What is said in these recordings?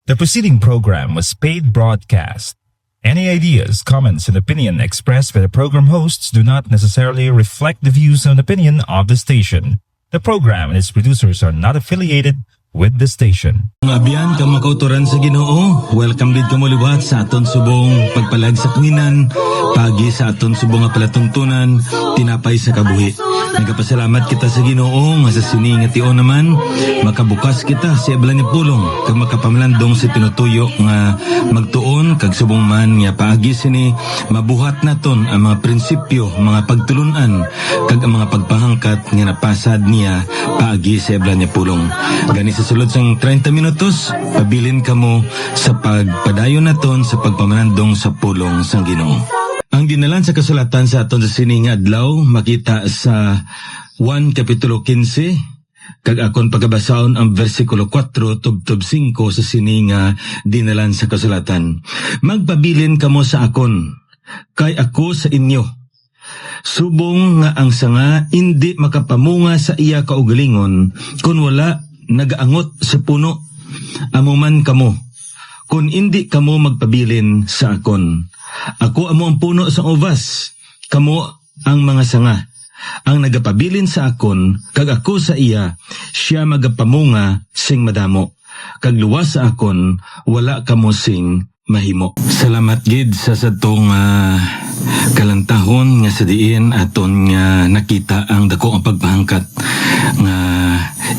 The preceding program was paid broadcast. Any ideas, comments, and opinion expressed by the program hosts do not necessarily reflect the views and opinion of the station. The program and its producers are not affiliated with the station. Mga abyan ka makauturan sa Ginoo, welcome din ka mo liwat sa aton subong pagpalag sa tuinan, pagi sa aton subong nga palatuntunan, tinapay sa kabuhi. Nagapasalamat kita sa Ginoo nga sa sini nga tion naman, makabukas kita sa iblan ni pulong, kag makapamlandong sa tinutuyo nga magtuon, kag subong man nga paagi sini, mabuhat naton ang mga prinsipyo, mga pagtulunan, kag ang mga pagpahangkat nga napasad niya paagi sa iblan ni pulong. Gani sa sulod sang 30 minutos, pabilin kamo sa pagpadayon naton sa pagpamanandong sa pulong sang Ginoo. Ang dinalan sa kasulatan sa aton sa sining adlaw makita sa 1 kapitulo 15 kag akon pagabasahon ang bersikulo 4 tubtob 5 sa sining dinalan sa kasulatan. Magpabilin kamo sa akon kay ako sa inyo. Subong nga ang sanga hindi makapamunga sa iya kaugalingon kun wala nagaangot sa puno. Amuman kamo kun hindi kamo magpabilin sa akon. Ako amo ang puno sa uvas, kamo ang mga sanga. Ang nagapabilin sa akon, kag ako sa iya, siya magapamunga sing madamo. Kag luwas sa akon, wala kamo sing mahimo. Salamat gid sa satong kalantahon nga sa diin aton nga nakita ang dako ang pagpahangkat nga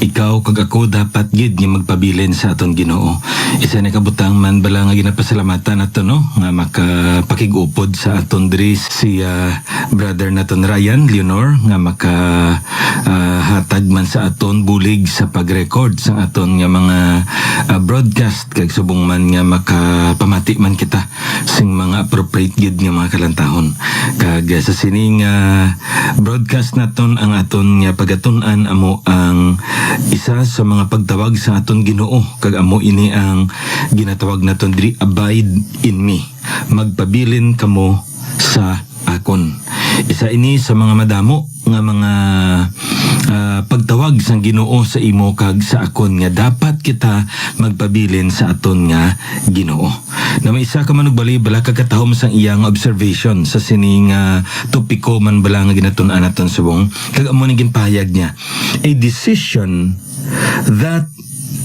ikaw kag ako dapat gid nga magpabilin sa aton Ginoo. Isa na kabutang man bala nga ginapasalamatan nato no nga makapakigupod sa aton diri si brother naton Ryan Leonor nga hatag man sa aton bulig sa pag-record sa aton nga mga broadcast kag subong man nga makapamati man kita sing mga appropriate gid nga mga kalantahon. Kag sa sining broadcast naton ang aton nga pagatun-an amo ang isa sa mga pagtawag sa aton Ginoo kag amo ini ang ginatawag naton diri abide in me. Magpabilin kamo sa akon. Isa ini sa mga madamo nga mga pagtawag sang Ginoo sa imo kag sa akon nga dapat kita magpabilin sa aton nga Ginoo. Na may isa ka man ugbali bala kakatahom sang iyang observation sa sining topiko man bala nga ginatun-an naton subong kag amo ning ginpahayag niya. A decision that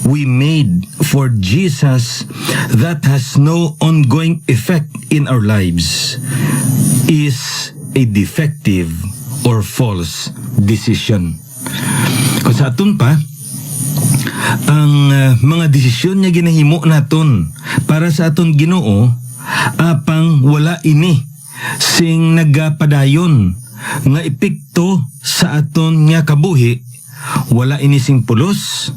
we made for Jesus that has no ongoing effect in our lives is a defective or false decision. Kung sa aton pa, ang mga desisyon nga ginahimo naton para sa aton Ginoo, apang wala ini sing nagapadayon nga epekto sa aton nga kabuhi, wala ini sing pulos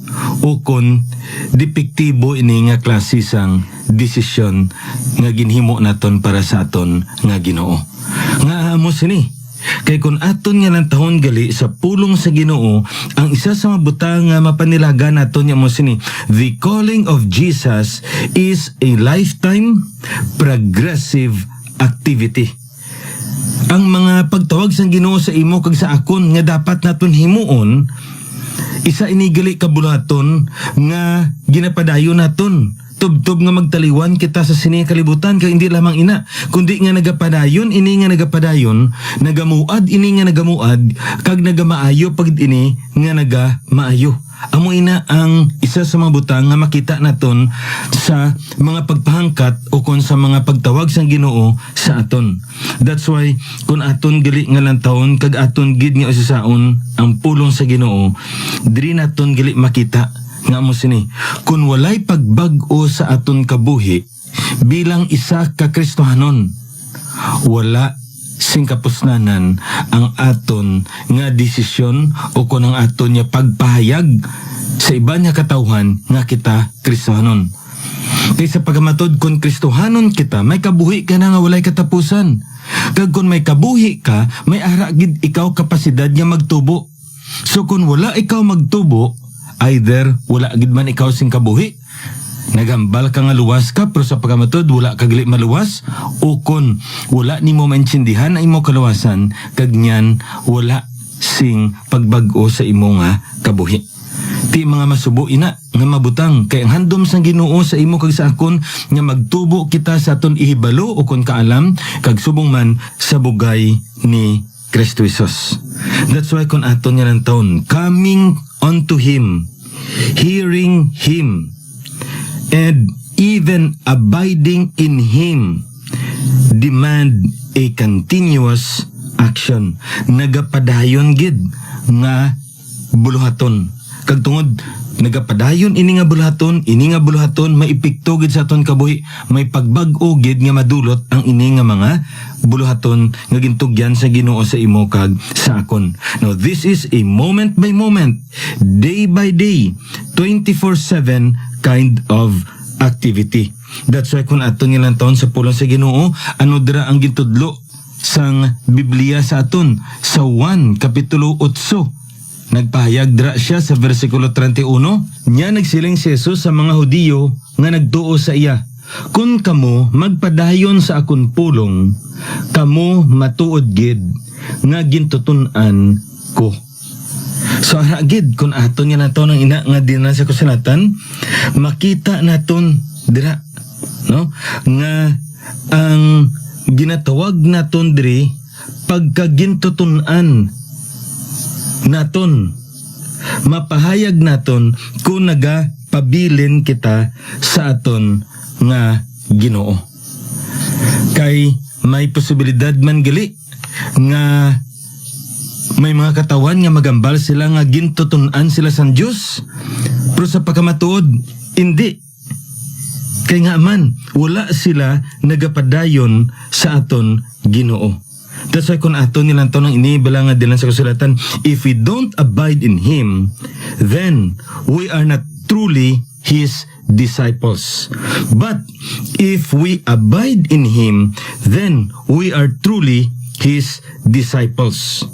o kon depektibo ini nga klase sang desisyon nga ginhimo naton para sa aton nga Ginoo. Nga amo sini kay kun aton nga nantahon gali sa pulong sa Ginoo, ang isa sa mga butang nga mapanilaga naton nga mo sini, the calling of Jesus is a lifetime progressive activity. Ang mga pagtawag sa Ginoo sa imo kag sa akon nga dapat naton himuon, isa inigali kabulaton nga ginapadayon naton. Tubtob nga magtaliwan kita sa sini kalibutan kay hindi lamang ina kundi nga nagapadayon ini nga nagapadayon, nagamuad ini nga nagamuad, kag nagamaayo pag ini nga nagamaayo. Amo ina ang isa sa mga butang nga makita naton sa mga pagpahangkat o kon sa mga pagtawag sang Ginoo sa aton. That's why kun aton gali nga lantawon kag aton gid nga usasaon ang pulong sa Ginoo, diri naton gali makita nga mo sini, kun walay pagbag-o sa aton kabuhi bilang isa ka Kristohanon, wala sing kapusnanan ang aton nga desisyon o kun ang aton nga pagpahayag sa iba nga katawhan nga kita Kristohanon. Kaysa pagamatod kun Kristohanon kita, may kabuhi ka na nga walay katapusan. Kag kun may kabuhi ka, may ara gid ikaw kapasidad nga magtubo. So kun wala ikaw magtubo, either wala gid man ikaw sing kabuhi, nagambal ka nga luwas ka pero sa pagamatod wala ka gali maluwas, o kon wala nimo maintindihan ang imo kaluwasan kag nyan wala sing pagbag-o sa imo nga kabuhi. Ti mga masubo ina nga mabutang kay ang handom sang Ginoo sa imo kag sa akon nga magtubo kita sa aton ihibalo o kon kaalam kag subong man sa bugay ni Kristo Jesus. That's why kon aton nga ng taon, coming unto Him, hearing Him, and even abiding in Him demand a continuous action. Nagapadayon gid nga buluhaton. Kag tungod nagapadayon ini nga buluhaton maipikto gid sa aton kabuhi, may pagbag-o gid nga madulot ang ini nga mga buluhaton nga gintugyan sa Ginoo sa imo kag sa akon. Now this is a moment by moment, day by day, 24/7 kind of activity. That's why kung aton nilang taon sa pulong sa Ginoo, ano dira ang gintudlo sang Biblia sa aton sa 1 kapitulo 8. Nagpahayag dira siya sa versikulo 31, nya nagsiling si Jesus sa mga Hudiyo nga nagtuo sa iya, "Kun kamo magpadayon sa akon pulong, kamo matuod gid nga gintuton-an ko." So gid kun aton nga nato ng ina nga dinan sa kasulatan, makita naton dira no nga ang ginatawag naton diri pagkagintuton-an naton, mapahayag naton kung nagapabilin kita sa aton nga Ginoo. Kay may posibilidad man gali nga may mga katawan nga magambal sila nga gintutunan sila sa Dios, pero sa pagkamatuod hindi. Kay nga man wala sila nagapadayon sa aton Ginoo. That's why kung ato nilang to nang inibala nga din sa kasulatan, if we don't abide in Him, then we are not truly His disciples. But if we abide in Him, then we are truly His disciples.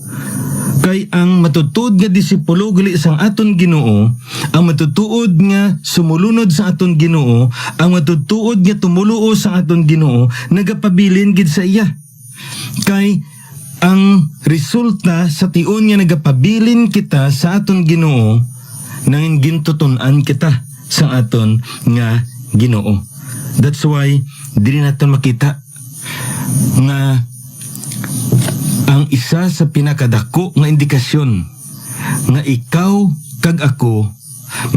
Kay ang matutuod nga disipulo gali sang aton Ginoo, ang matutuod nga sumulunod sa aton Ginoo, ang matutuod nga tumuluo sa aton Ginoo, nagapabilin gid sa iya. Kay ang resulta sa tion nga nagapabilin kita sa aton Ginoo, nangin gintuton-an kita sa aton nga Ginoo. That's why dili naton makita nga ang isa sa pinakadako nga indikasyon nga ikaw kag ako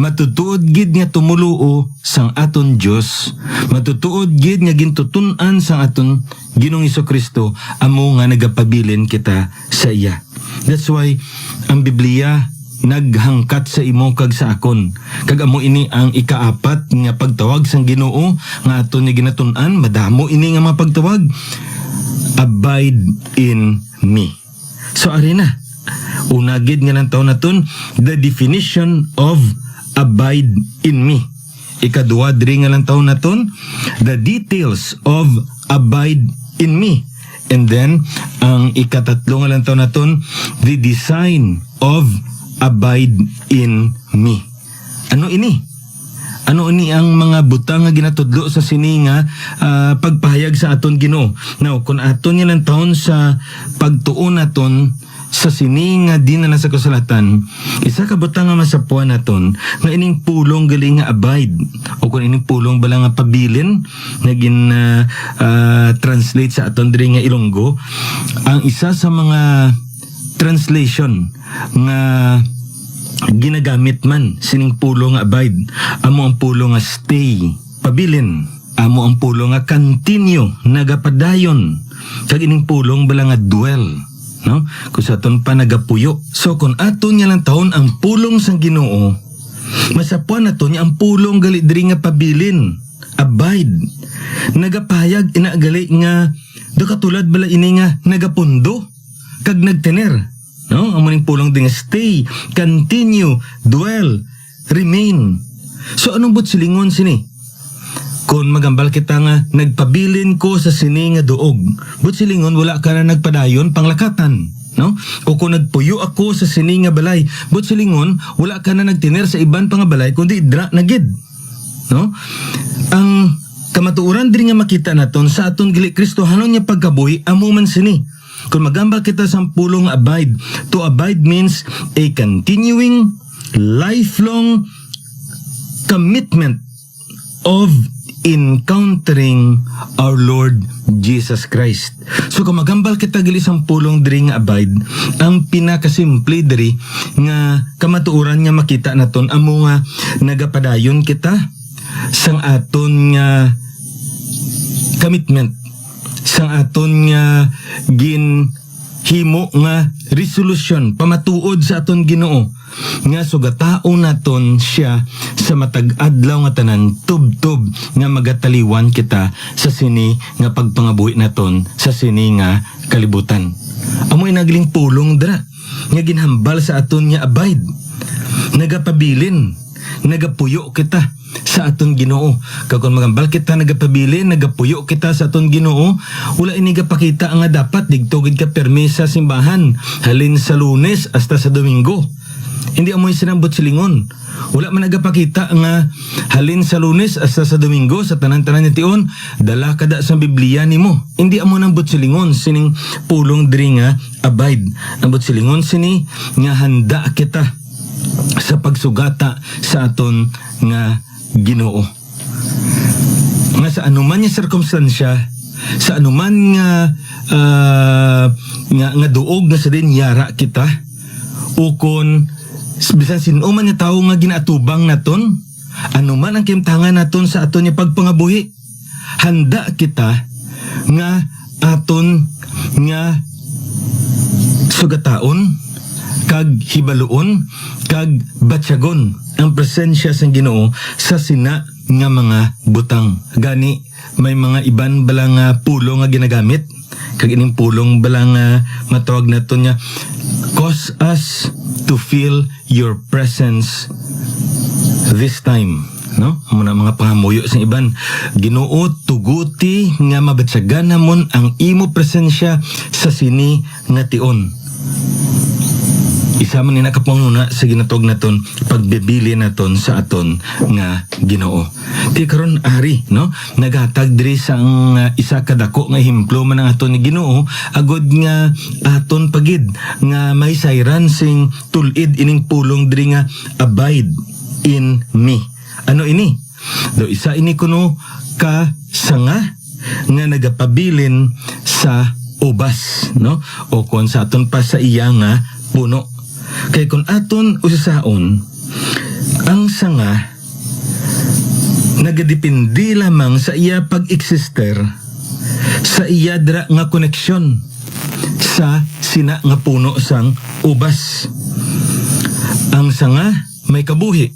matutuod gid nga tumuluo sang aton Dios, matutuod gid nga gintuton-an sang aton Ginoong Hesukristo, amo nga nagapabilin kita sa iya. That's why ang Biblia naghangkat sa imo kag sa akon. Kag amo ini ang ikaapat nga pagtawag sang Ginoo nga aton ni ginatun-an, madamo ini nga mga pagtawag. Abide in me. So ari na. Una gid nga ng taon naton, the definition of abide in me. Ikaduha diri nga ng taon naton, the details of abide in me. And then ang ikatatlo nga lang taon naton, the design of abide in me. Ano ini? Ano ini ang mga butang nga ginatudlo sa sini nga pagpahayag sa aton Ginoo. Now, kung aton nga lang taon sa pagtuon naton sa sini nga di na nasa kasulatan, isa ka butang nga masapuan naton nga ining pulong gali nga abide, o kung ining pulong bala nga pabilin nga gin translate sa aton diri nga Ilonggo, ang isa sa mga translation nga ginagamit man sining pulong nga abide, amo ang pulong nga stay, pabilin, amo ang pulong nga continue, nagapadayon, kag ining pulong bala nga dwell, no? Kung sa aton pa nagapuyo. So kung aton nga lang taon ang pulong sang Ginoo, masapuan nato niya ang pulong gali diri nga pabilin, abide, nagapahayag ina gali nga do katulad bala ini nga nagapundo kag nagtener, no? Ang maning pulong ding stay, continue, dwell, remain. So anong but silingon sini? Kung magambal kita nga nagpabilin ko sa sini nga duog, but silingon wala ka na nagpadayon panglakatan, no? O kung nagpuyo ako sa sini nga balay, but silingon wala ka na nagtiner sa iban pang balay kundi dra na gid, no? Ang kamatuoran diri nga makita naton sa aton gili Kristohanon nga pagkabuhi amo man sini. Kung magambal kita sa pulong abide, to abide means a continuing, lifelong commitment of encountering our Lord Jesus Christ. So kung magambal kita gali isang pulong diri nga abide, ang pinakasimple diri nga kamatuoran nga makita naton amo nga nagapadayon kita sang aton nga commitment, sang aton nga ginhimo nga resolution pamatuod sa aton Ginoo nga sugataon naton siya sa matag adlaw nga tanan tubtob nga magataliwan kita sa sini nga pagpangabuhi naton sa sini nga kalibutan. Amoy nagling pulong dra nga ginhambal sa aton nga abide, nagapabilin, nagapuyo kita sa aton Ginoo. Kung magambal kita nagapabilin, nagapuyo kita sa aton Ginoo, wala ini gapakita nga dapat digtugid ka permi sa simbahan halin sa Lunes hasta sa Domingo. Hindi amoy sinambot silingon. Wala man nagapakita nga halin sa Lunes hasta sa Domingo sa tanan-tanan ni tion dala kada sa Biblia nimo. Hindi amo nambot silingon sining pulong diri nga abide. Nambot silingon sini nga handa kita sa pagsugata sa aton nga Ginoo. Nga sa anuman nga sirkumstansya, sa anuman nga duog nga sa din yara kita, ukon bisan sino man nga tawo nga ginaatubang naton, anuman ang kimtangan naton sa aton nga pagpangabuhi, handa kita nga aton nga sugataon kag hibaluon kag batyagon ang presensya sang Ginoo sa sina nga mga butang. Gani may mga iban bala nga pulong nga ginagamit, kag ining pulong bala nga matawag naton nga cause us to feel your presence this time, no? Muna mga pangamuyo sa iban, Ginoo tuguti nga mabatsagan namon ang imo presensya sa sini nga tion. Isa man ni nakapanguna sa ginatog naton pagbibili naton sa aton nga Ginoo. Ti karon ari, no? Naghatag diri sang isa kadako nga himplo man ang aton ni Ginoo agod nga aton pagid nga may sayran sing tulid ining pulong diri nga abide in me. Ano ini? Do isa ini kuno ka sanga nga nagapabilin sa ubas, no? O kon sa aton pa sa iya nga puno. Kay kung aton usasaon, ang sanga nagadepende lamang sa iya pag-eksister, sa iya dra nga koneksyon sa sina nga puno sang ubas. Ang sanga may kabuhi,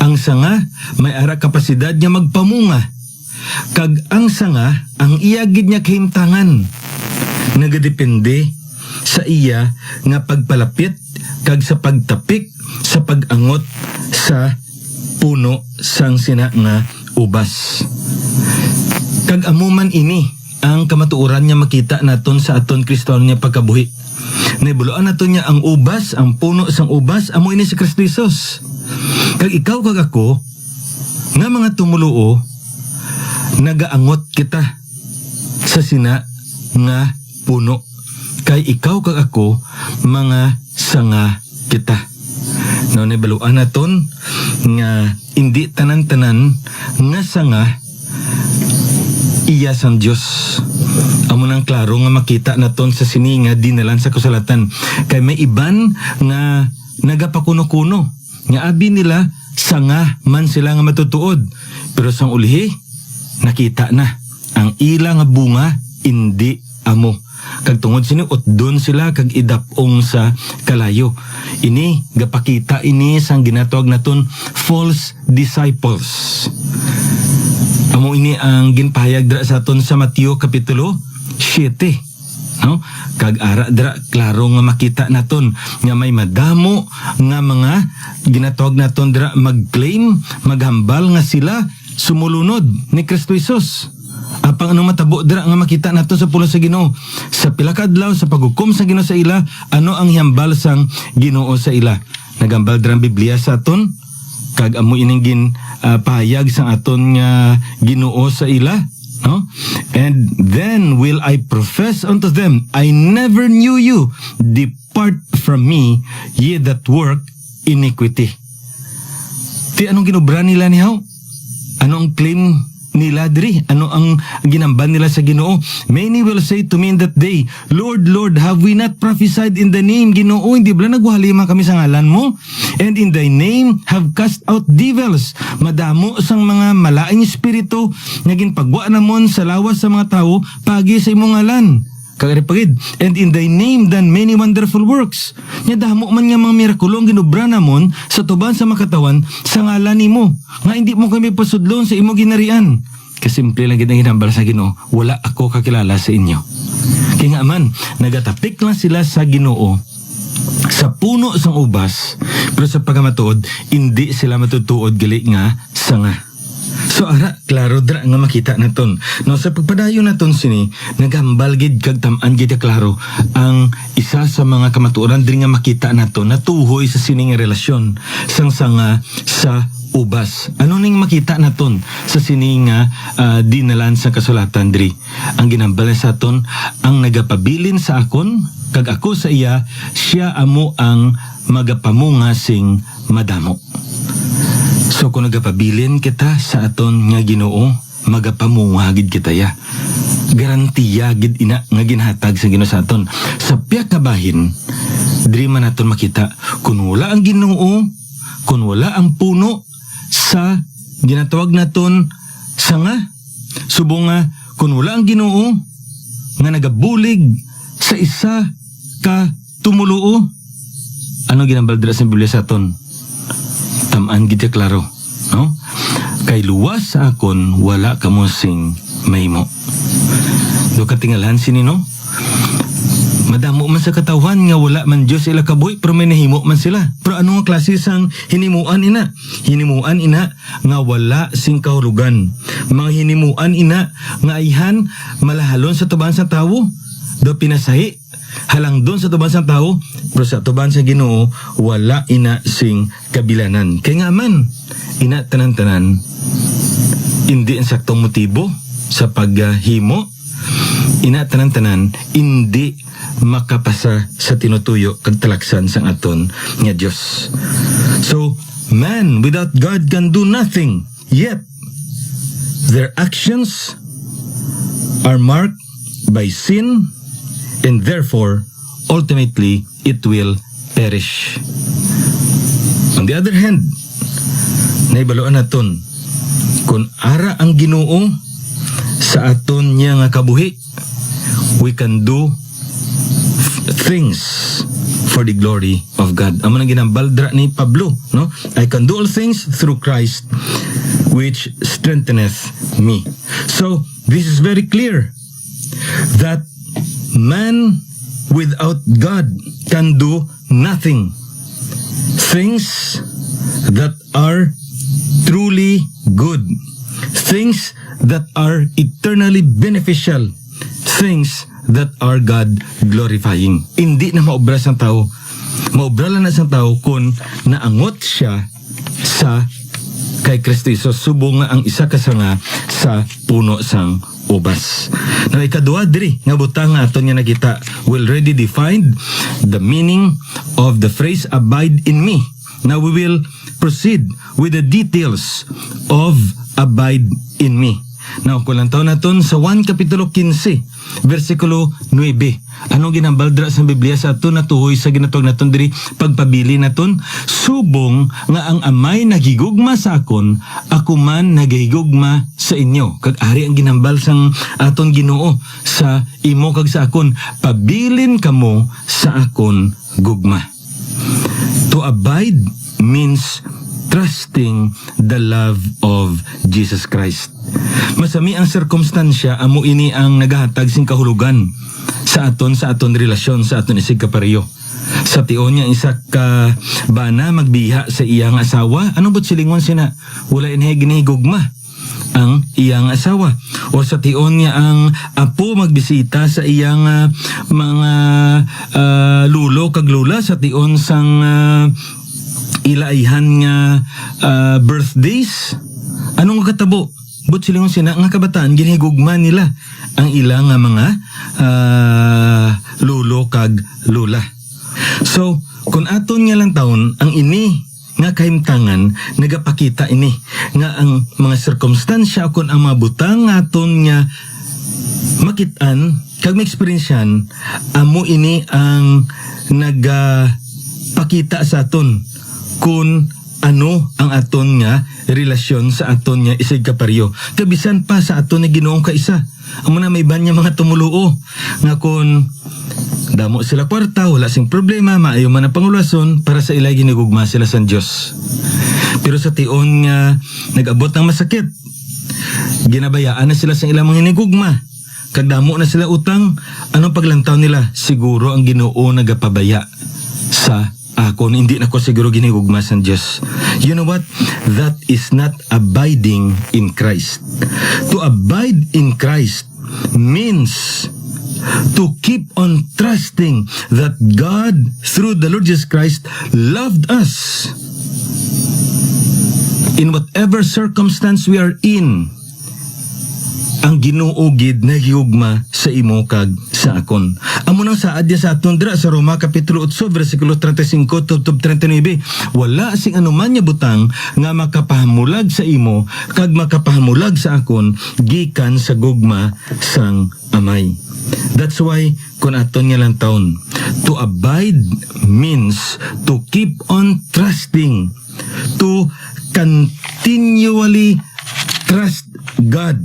ang sanga may ara kapasidad nga magpamunga, kag ang sanga ang iya gid nya kahimtangan nagadepende sa iya nga pagpalapit kag sa pagtapik sa pag-angot sa puno sang sina nga ubas. Kag amuman ini ang kamatuoran nga makita naton sa aton Kristiyano nga pagkabuhi. Naibuloan naton niya ang ubas, ang puno sang ubas, amo ini si Kristo Jesus. Kag ikaw kag ako nga mga tumuluo, nagaangot kita sa sina nga puno. Kay ikaw kag ako mga sanga kita. No, nabaluan naton nga hindi tanan-tanan nga sanga iya sang Dios. Amo nang klaro nga makita naton sa sini nga dinalan sa kasulatan. Kay may iban nga nagapakuno-kuno nga abi nila sanga man sila nga matutuod, pero sang ulihi nakita na ang ila nga bunga indi amo. Kag tungod sini utdon sila kag idapong sa kalayo. Ini gapakita ini sang ginatawag naton false disciples. Amo ini ang ginpahayag dra sa aton sa Mateo kapitulo 7. No? Kag ara dra klaro nga makita naton nga may madamo nga mga ginatawag naton dra mag-claim, maghambal nga sila sumulunod ni Kristo Jesus. Apang anong matabo dira nga makita nato sa pulo sa Ginoo sa pila ka adlaw sa paghukom sa Ginoo sa ila, ano ang hiyambal sang Ginoo sa ila. Nagambal dira ang Biblia sa aton kag amo ining pahayag sang aton nga Ginoo sa ila, no? And then will I profess unto them, I never knew you, depart from me, ye that work iniquity. Ti anong ginubra nila niyaw? Ano ang claim nila diri? Ano ang ginamban nila sa Ginoo? Many will say to me in that day, Lord, Lord, have we not prophesied in the name Ginoo? Hindi ba nagwahalima kami sa ngalan mo? And in thy name have cast out devils. Madamo sang mga malaing espiritu nga ginpagwa namon sa lawas sa mga tawo pagi sa imong ngalan. Kagaripagid, and in thy name done many wonderful works. Nya damo man nga mga mirakulong ginubra namon sa tuban sa makatawan sa ngalan nimo. Nga hindi mo kami pasudlon sa imo ginarian. Kasimple lang gid ang hinambal sa Ginoo, wala ako kakilala sa inyo. Kaya nga man, nagatapik lang sila sa Ginoo sa puno sang ubas, pero sa pagkamatuod, hindi sila matutuod gali nga sanga. So ara, klaro dra nga makita naton. No, sa pagpadayon naton sini, nagambal gid kag tam-an gid klaro ang isa sa mga kamatuoran diri nga makita naton natuhoy sa sining relasyon sang sanga sa ubas. Ano ning makita naton sa sining dinalan sa kasulatan diri? Ang ginambal sa aton, ang nagapabilin sa akon kag ako sa iya, siya amo ang magapamunga sing madamo. So kung nagapabilin kita sa aton nga Ginoo, magapamunga gid kita ya. Garantiya gid ina nga ginhatag sa Ginoo sa aton. Sa piyak ka bahin, diri man naton makita kung wala ang Ginoo, kung wala ang puno sa ginatawag naton sanga, subong nga kung wala ang Ginoo nga nagabulig sa isa ka tumuluo, ano ginambal dira sa Biblia sa aton? Tamaan gid klaro, no? Kay luwas sa akon wala kamo sing mahimo. Do katingalan sini, no? Madamo man sa katawan nga wala man Dios ila kabuhi, pero may nahimo man sila. Pero ano nga klase sang hinimuan ina? Hinimuan ina nga wala sing kahulugan. Mga hinimuan ina nga ayhan malahalon sa tuban sa tawo. Do pinasahi halang doon sa tuban sa tao, pero sa tuban sa Ginoo wala ina sing kabilanan. Kaya nga man, ina tanan-tanan hindi ang saktong motibo sa paghimo, ina tanan-tanan hindi makapasa sa tinutuyo kag talaksan sang aton nga Dios. So man without God can do nothing, yet their actions are marked by sin, and therefore, ultimately, it will perish. On the other hand, naibaluan naton, kung ara ang Ginoo sa aton niya nga kabuhi, we can do things for the glory of God. Amo nang ginambaldra ni Pablo, no? I can do all things through Christ which strengtheneth me. So, this is very clear that man without God can do nothing. Things that are truly good, things that are eternally beneficial, things that are God glorifying. Hindi na maobra sang tao. Maobra lang na sang tao kung naangot siya sa kay Kristo Jesus, subong nga ang isa kasanga sa puno sang ubas. Now, ikaduha diri nga butang nga aton nga nakita, we already defined the meaning of the phrase abide in me. Now we will proceed with the details of abide in me. Now, kung lang taon naton sa 1 Kapitulo 15, versikulo 9. Anong ginambaldra sa Biblia sa aton natuhoy sa ginatawag naton diri pagpabili naton? Subong nga ang amay nagigugma sa akon, ako man nagahigugma sa inyo. Kag ari ang ginambal sang aton Ginoo sa imo kag sa akon, pabilin kamo sa akon gugma. To abide means trusting the love of Jesus Christ. Masami ang sirkumstansya, amo ini ang nagahatag sing kahulugan sa aton relasyon sa aton isig kapareho. Sa tion niya isa ka bana magbiha sa iyang asawa, ano but silingon sina? Wala inhay ginihigugma ang iyang asawa. O sa tion niya ang apo magbisita sa iyang mga lulo kag lula sa tion sang ilaihan nga birthdays. Anong katabo? But silingon sina nga kabataan ginihigugma nila ang ilang mga lulo kag lula. So, kung aton nga lang taon, ang ini nga kahimtangan nagapakita ini nga ang mga sirkumstansya kon ang mga butang nga aton nga makitaan kag ma-experiensyan amo ini ang nagapakita sa aton kun ano ang aton nga relasyon sa aton nga isig kaparyo. Kabisan pa sa aton nga Ginoong kaisa. Amo na may iban nga mga tumuluo nga kun damo sila kwarta, wala sing problema, maayo man ang pangulason para sa ilay ginigugma sila sa Dios. Pero sa tion nga nag-abot ng masakit, ginabayaan na sila sa ilang mga hinigugma. Kagdamo na sila utang, anong paglantaw nila? Siguro ang Ginoo nagapabaya sa akon, hindi na ko siguro ginigugma sa Diyos. You know what? That is not abiding in Christ. To abide in Christ means to keep on trusting that God, through the Lord Jesus Christ, loved us. In whatever circumstance we are in, ang Ginoo gid naghigugma sa imo kag sa akon. Amo nang saad niya sa aton dira sa Roma kapitulo 8 bersikulo 35 tubtob 39. Wala sing anuman nga butang nga makapahamulag sa imo kag makapahamulag sa akon gikan sa gugma sang Amay. That's why kun aton nga lang taon, to abide means to keep on trusting, to continually trust God.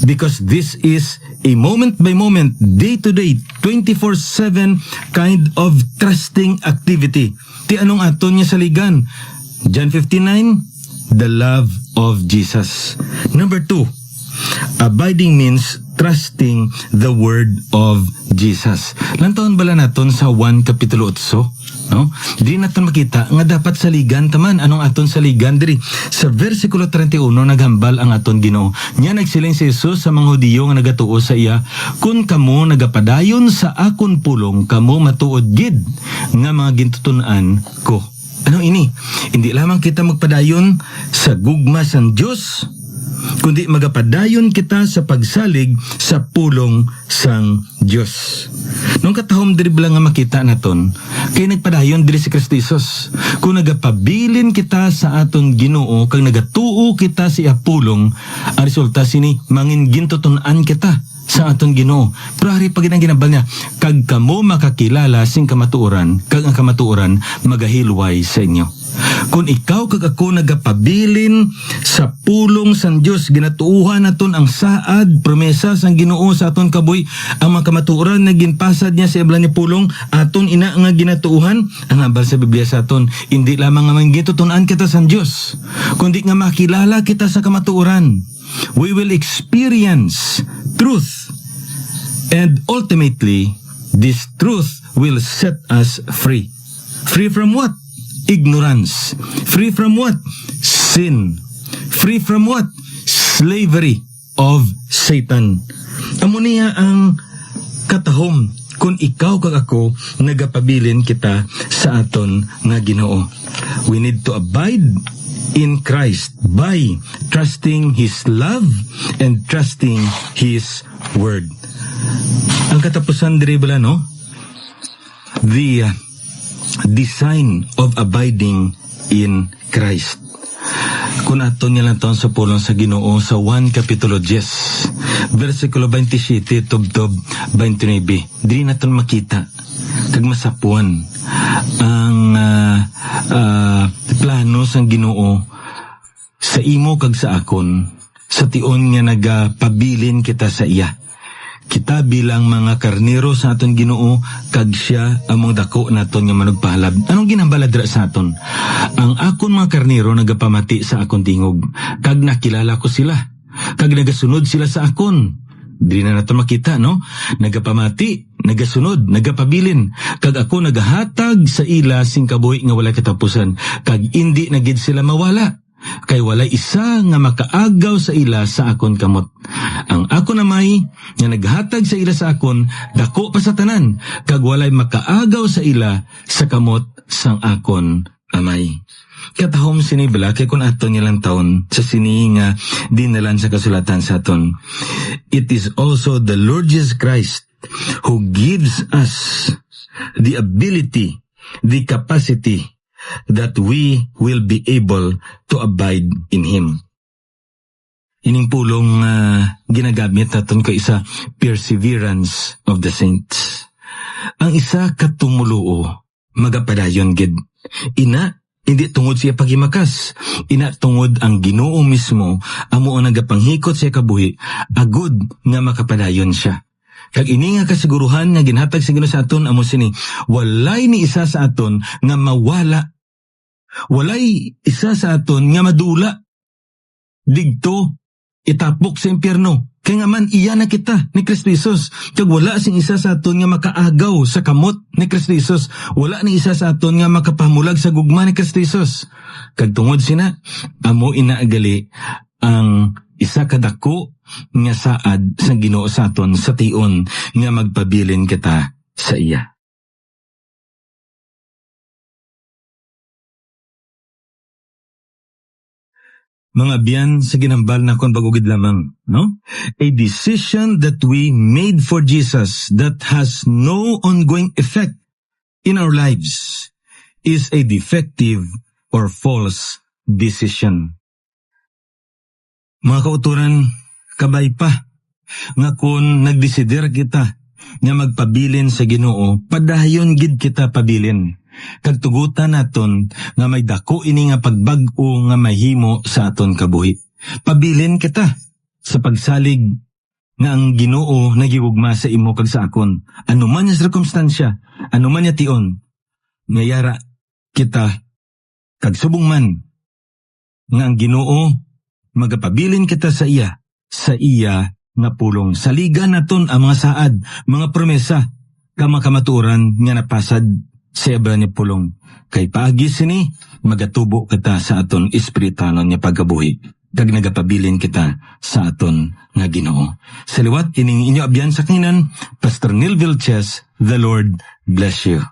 Because this is a moment-by-moment, day-to-day, 24/7 kind of trusting activity. Ti anong aton niya saligan? John 15:9, the love of Jesus. Number 2, abiding means trusting the word of Jesus. Lantaon bala naton sa 1 kapitulo 8, no? Di naton makita nga dapat saligan taman. Anong aton saligan diri? Sa versikulo 31 naghambal ang aton Ginoo. Nya nagsiling si Jesus sa mga Hudiyo nga nagatuo sa iya, kun kamo nagapadayon sa akon pulong, kamo matuod gid nga mga gintutunan ko. Ano ini? Hindi lamang kita magpadayon sa gugma sang Dios, kundi magapadayon kita sa pagsalig sa pulong sang Dios. Nung katahom diri bala nga makita naton, kay nagpadayon diri si Kristo Jesus. Kung nagapabilin kita sa aton Ginoo kag nagatuo kita sa iya pulong, ang resulta sini mangin gintutunan kita sa aton Ginoo. Pero hari pag ginabal niya, kag kamo makakilala sing kamatuoran, kag ang kamatuoran magahilway sa inyo. Kung ikaw kag ako nagapabilin sa pulong sang Dios, ginatuuhan naton ang saad, promesa sang Ginoo sa aton kabuhi, ang mga kamatuoran na ginpasad niya sa iblan ni pulong, aton ina nga ginatuuhan, ang abal sa Biblia sa aton, hindi lamang nga mangitutunan kita sang Dios, kundi nga makilala kita sa kamatuoran. We will experience truth, and ultimately, this truth will set us free. Free from what? Ignorance. Free from what? Sin. Free from what? Slavery of Satan. Amo niya ang katahom kung ikaw kag ako nagapabilin kita sa aton nga Ginoo. We need to abide in Christ by trusting His love and trusting His word. Ang katapusan diri bala, no? The design of abiding in Christ. Kung aton niya lang taon sa pulong sa Ginoo sa 1 kapitulo 10 versikulo 27 tubtob 29, diri naton makita kag masapuan ang plano sang Ginoo sa imo kag sa akon, sa tion nga nagapabilin kita sa iya. Kita bilang mga karnero sa aton Ginoo, kag siya among dako naton nga manugpahalab. Anong ginambala dira sa aton? Ang akon mga karnero nagapamati sa akon tingog, kag nakilala ko sila, kag nagasunod sila sa akon. Di na naton makita, no? Nagapamati, nagasunod, nagapabilin, kag ako nagahatag sa ila sing kabuhi nga wala katapusan, kag indi na gid sila mawala. Kay walay isa nga makaagaw sa ila sa akon kamot. Ang akon namay nga naghatag sa ila sa akon, dako pa sa tanan, kag walay makaagaw sa ila sa kamot sang akon amay. Katahom sini bala kay kun aton nilang taon sa sini nga dinalan sa kasulatan sa aton. It is also the Lord Jesus Christ who gives us the ability, the capacity that we will be able to abide in Him. Ining pulong ginagamit natin ko isa, perseverance of the saints. Ang isa katumuluo, magapadayon gid. Ina, hindi tungod siya pagimakas. Ina tungod ang Ginoo mismo, amo ang nagapanghikot siya kabuhi, agud nga makapadayon siya. Kag ini nga kasiguruhan nga ginhatag sa Ginoo sa aton, amo sini, walay ni isa sa aton nga mawala. Walay isa sa aton nga madula. Digto, itapok sa impyerno. Kaya nga man iya na kita ni Kristo Jesus. Kag wala sing isa sa aton nga makaagaw sa kamot ni Kristo Jesus. Wala ni isa sa aton nga makapamulag sa gugma ni Kristo Jesus. Kag tungod sina, amo inaagali ang isa kadako nga saad sa Ginoo sa aton sa tion nga magpabilin kita sa iya. Mga biyan sa ginambal na kon bagugid lamang, no? A decision that we made for Jesus that has no ongoing effect in our lives is a defective or false decision. Mga kauturan, kabay pa, nga kung nagdesider kita nga magpabilin sa Ginoo, padayon gid kita pabilin. Kagtugutan naton nga may dako ini nga pagbag-o nga mahimo sa aton kabuhi. Pabilin kita sa pagsalig nga ang Ginoo nagigugma sa imo kag sa akon. Ano man yung circumstansya, ano man yung tion, ngayara kita kag subong man nga ang Ginoo magapabilin kita sa iya nga pulong. Saligan naton ang mga saad, mga promesa, kamaturan nga napasad sa ebra ni pulong. Kay paagi sini, magatubo kita sa aton espirituanon nga pagkabuhi. Kag nagapabilin kita sa aton nga Ginoo. Sa liwat, kining inyo abyan sa kinan, Pastor Neil Vilches, the Lord bless you.